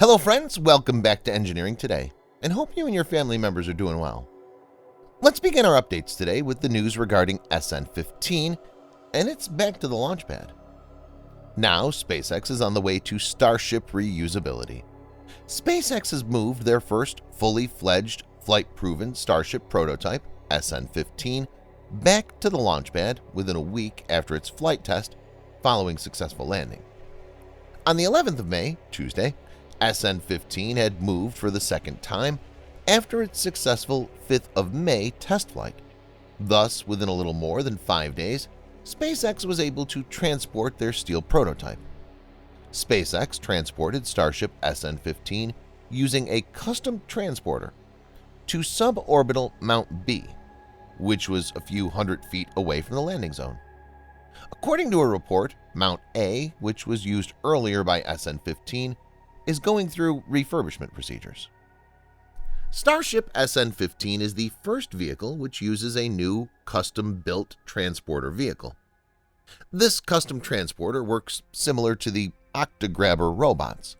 Hello friends, welcome back to Engineering Today, and hope you and your family members are doing well. Let's begin our updates today with the news regarding SN15, and it's back to the launch pad. Now SpaceX is on the way to Starship reusability. SpaceX has moved their first fully fledged, flight-proven Starship prototype, SN15, back to the launch pad within a week after its flight test following successful landing. On the 11th of May, Tuesday, SN15 had moved for the second time after its successful 5th of May test flight. Thus, within a little more than 5 days, SpaceX was able to transport their steel prototype. SpaceX transported Starship SN15 using a custom transporter to Suborbital Mount B, which was a few hundred feet away from the landing zone. According to a report, Mount A, which was used earlier by SN15, is going through refurbishment procedures. Starship SN15 is the first vehicle which uses a new custom-built transporter vehicle. This custom transporter works similar to the Octograbber robots,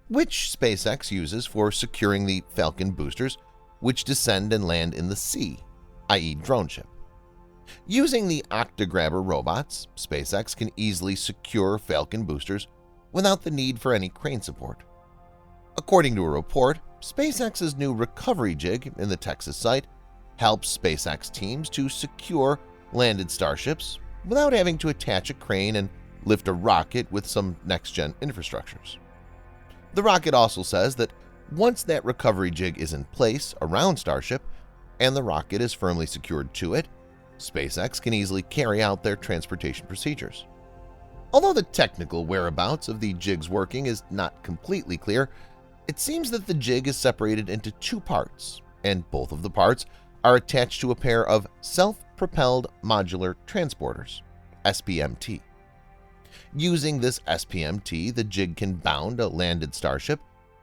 which SpaceX uses for securing the Falcon boosters which descend and land in the sea, i.e. drone ship. Using the Octograbber robots, SpaceX can easily secure Falcon boosters without the need for any crane support. According to a report, SpaceX's new recovery jig in the Texas site helps SpaceX teams to secure landed Starships without having to attach a crane and lift a rocket with some next-gen infrastructures. The rocket also says that once that recovery jig is in place around Starship and the rocket is firmly secured to it, SpaceX can easily carry out their transportation procedures. Although the technical whereabouts of the jig's working is not completely clear, it seems that the jig is separated into two parts, and both of the parts are attached to a pair of self-propelled modular transporters, SPMT. Using this SPMT, the jig can bound a landed Starship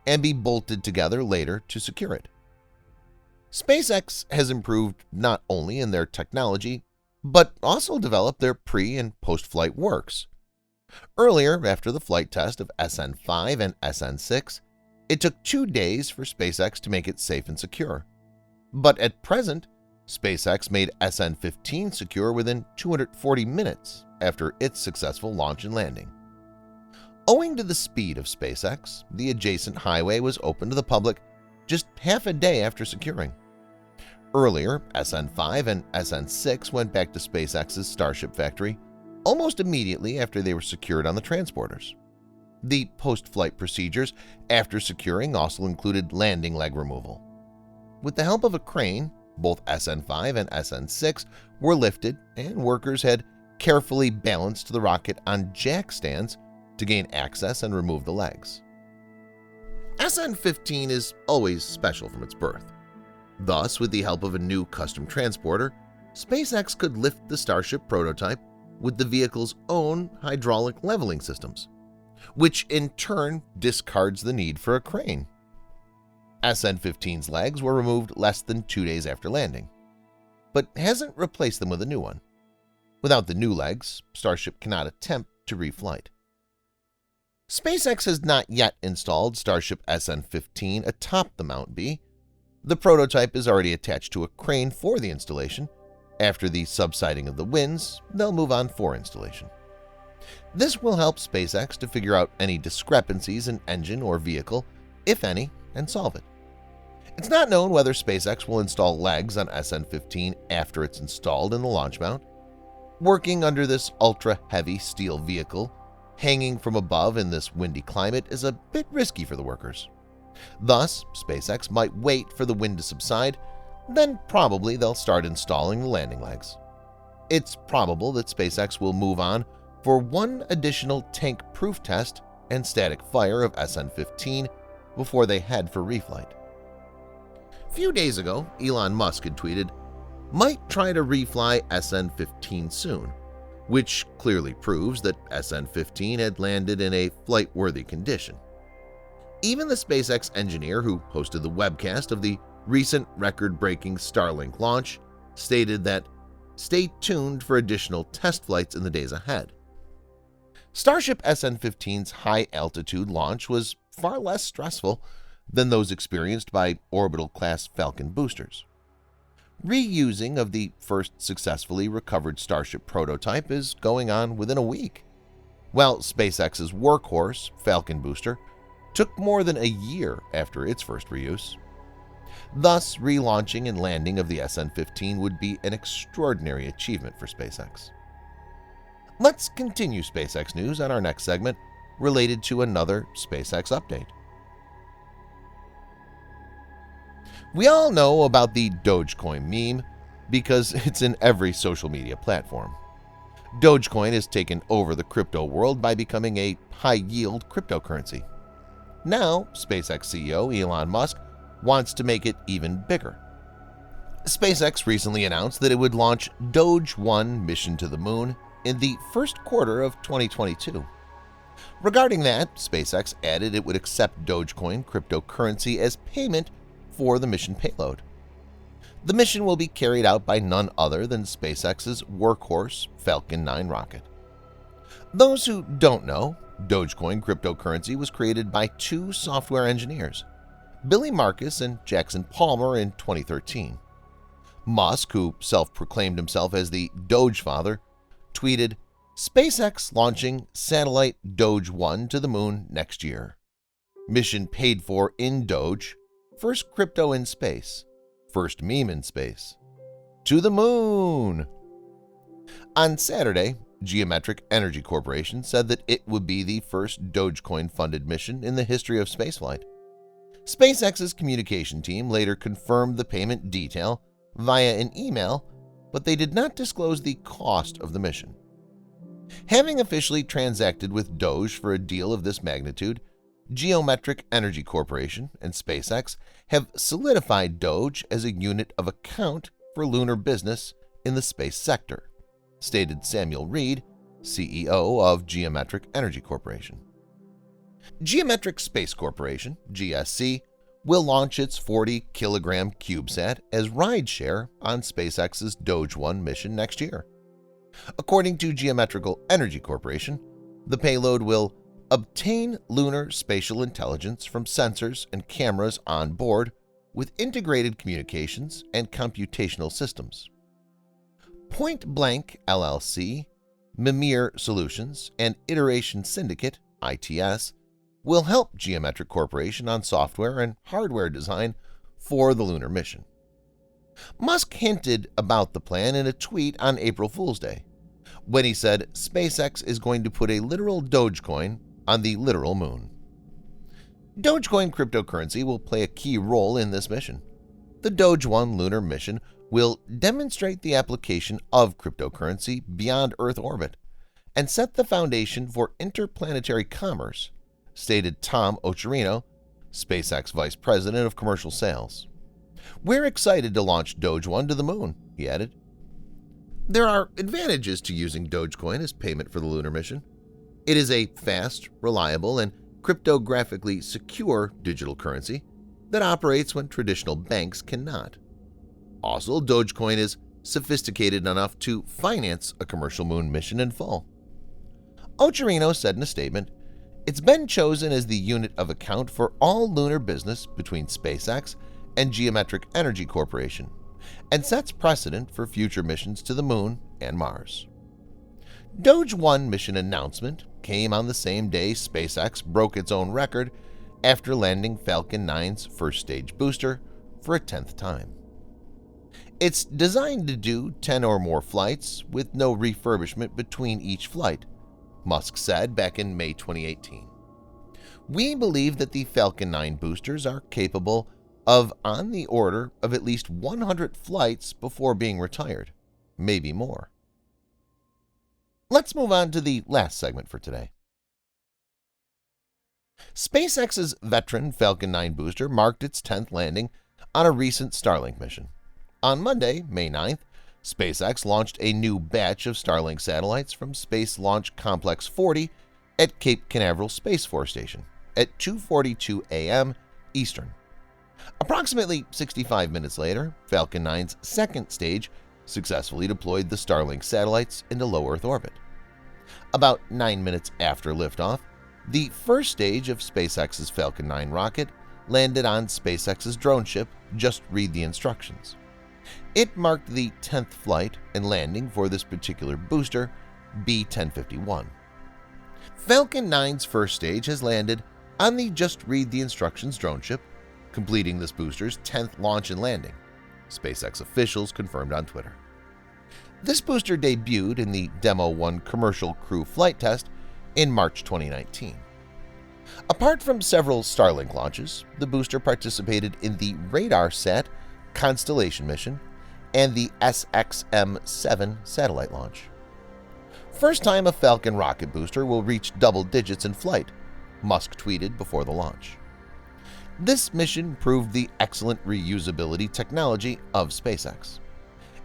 and be bolted together later to secure it. SpaceX has improved not only in their technology, but also developed their pre- and post-flight works. Earlier, after the flight test of SN5 and SN6, it took 2 days for SpaceX to make it safe and secure. But at present, SpaceX made SN15 secure within 240 minutes after its successful launch and landing. Owing to the speed of SpaceX, the adjacent highway was open to the public just half a day after securing. Earlier, SN5 and SN6 went back to SpaceX's Starship factory almost immediately after they were secured on the transporters. The post-flight procedures after securing also included landing leg removal. With the help of a crane, both SN5 and SN6 were lifted and workers had carefully balanced the rocket on jack stands to gain access and remove the legs. SN15 is always special from its birth. Thus, with the help of a new custom transporter, SpaceX could lift the Starship prototype with the vehicle's own hydraulic leveling systems, which in turn discards the need for a crane. SN15's legs were removed less than 2 days after landing, but hasn't replaced them with a new one. Without the new legs, Starship cannot attempt to reflight. SpaceX has not yet installed Starship SN15 atop the Mount B. The prototype is already attached to a crane for the installation. After the subsiding of the winds, they'll move on for installation. This will help SpaceX to figure out any discrepancies in engine or vehicle, if any, and solve it. It's not known whether SpaceX will install legs on SN15 after it's installed in the launch mount. Working under this ultra-heavy steel vehicle, hanging from above in this windy climate is a bit risky for the workers. Thus, SpaceX might wait for the wind to subside, then probably they'll start installing the landing legs. It's probable that SpaceX will move on for one additional tank-proof test and static fire of SN15 before they head for reflight. A few days ago, Elon Musk had tweeted, "Might try to refly SN15 soon," which clearly proves that SN15 had landed in a flight-worthy condition. Even the SpaceX engineer who hosted the webcast of the recent record-breaking Starlink launch stated that, "Stay tuned for additional test flights in the days ahead." Starship SN15's high-altitude launch was far less stressful than those experienced by orbital-class Falcon boosters. Reusing of the first successfully recovered Starship prototype is going on within a week, while SpaceX's workhorse, Falcon booster, took more than a year after its first reuse. Thus, relaunching and landing of the SN15 would be an extraordinary achievement for SpaceX. Let's continue SpaceX news on our next segment related to another SpaceX update. We all know about the Dogecoin meme because it's in every social media platform. Dogecoin has taken over the crypto world by becoming a high-yield cryptocurrency. Now, SpaceX CEO Elon Musk wants to make it even bigger. SpaceX recently announced that it would launch Doge 1 mission to the moon in the first quarter of 2022. Regarding that, SpaceX added it would accept Dogecoin cryptocurrency as payment for the mission payload. The mission will be carried out by none other than SpaceX's workhorse Falcon 9 rocket. Those who don't know, Dogecoin cryptocurrency was created by two software engineers, Billy Marcus and Jackson Palmer, in 2013. Musk, who self-proclaimed himself as the Doge Father, tweeted, "SpaceX launching satellite Doge 1 to the moon next year. Mission paid for in Doge. First crypto in space. First meme in space. To the moon." On Saturday, Geometric Energy Corporation said that it would be the first Dogecoin-funded mission in the history of spaceflight. SpaceX's communication team later confirmed the payment detail via an email, but they did not disclose the cost of the mission. Having officially transacted with Doge for a deal of this magnitude, Geometric Energy Corporation and SpaceX have solidified Doge as a unit of account for lunar business in the space sector, stated Samuel Reed, CEO of Geometric Energy Corporation. Geometric Space Corporation, GSC, will launch its 40-kilogram CubeSat as rideshare on SpaceX's Doge 1 mission next year. According to Geometrical Energy Corporation, the payload will obtain lunar spatial intelligence from sensors and cameras on board with integrated communications and computational systems. Point Blank LLC, Mimir Solutions, and Iteration Syndicate, ITS, will help Geometric Corporation on software and hardware design for the lunar mission. Musk hinted about the plan in a tweet on April Fool's Day, when he said SpaceX is going to put a literal Dogecoin on the literal moon. Dogecoin cryptocurrency will play a key role in this mission. The Doge 1 lunar mission will demonstrate the application of cryptocurrency beyond Earth orbit and set the foundation for interplanetary commerce, stated Tom Occhierino, SpaceX Vice President of Commercial Sales. "We're excited to launch Doge 1 to the moon," he added. There are advantages to using Dogecoin as payment for the lunar mission. It is a fast, reliable, and cryptographically secure digital currency that operates when traditional banks cannot. Also, Dogecoin is sophisticated enough to finance a commercial moon mission in full. Occhierino said in a statement, "It's been chosen as the unit of account for all lunar business between SpaceX and Geometric Energy Corporation, and sets precedent for future missions to the moon and Mars." Doge 1 mission announcement came on the same day SpaceX broke its own record after landing Falcon 9's first stage booster for a 10th time. It's designed to do 10 or more flights with no refurbishment between each flight, Musk said back in May 2018. "We believe that the Falcon 9 boosters are capable of on the order of at least 100 flights before being retired, maybe more." Let's move on to the last segment for today. SpaceX's veteran Falcon 9 booster marked its 10th landing on a recent Starlink mission. On Monday, May 9th, SpaceX launched a new batch of Starlink satellites from Space Launch Complex 40 at Cape Canaveral Space Force Station at 2:42 a.m. Eastern. Approximately 65 minutes later, Falcon 9's second stage successfully deployed the Starlink satellites into low Earth orbit. About 9 minutes after liftoff, the first stage of SpaceX's Falcon 9 rocket landed on SpaceX's drone ship Just Read the Instructions. It marked the 10th flight and landing for this particular booster, B-1051. Falcon 9's first stage has landed on the Just Read the Instructions drone ship, completing this booster's 10th launch and landing, SpaceX officials confirmed on Twitter. This booster debuted in the Demo 1 commercial crew flight test in March 2019. Apart from several Starlink launches, the booster participated in the RadarSat Constellation mission and the SXM-7 satellite launch. First time a Falcon rocket booster will reach double digits in flight, Musk tweeted before the launch. This mission proved the excellent reusability technology of SpaceX.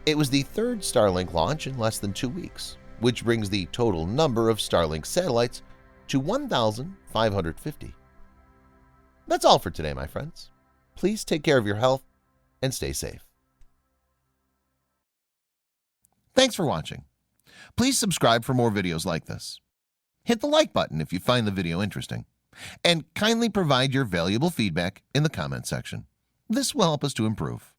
It was the third Starlink launch in less than 2 weeks, which brings the total number of Starlink satellites to 1,550. That's all for today, my friends. Please take care of your health and stay safe. Thanks for watching. Please subscribe for more videos like this. Hit the like button if you find the video interesting, and kindly provide your valuable feedback in the comment section. This will help us to improve.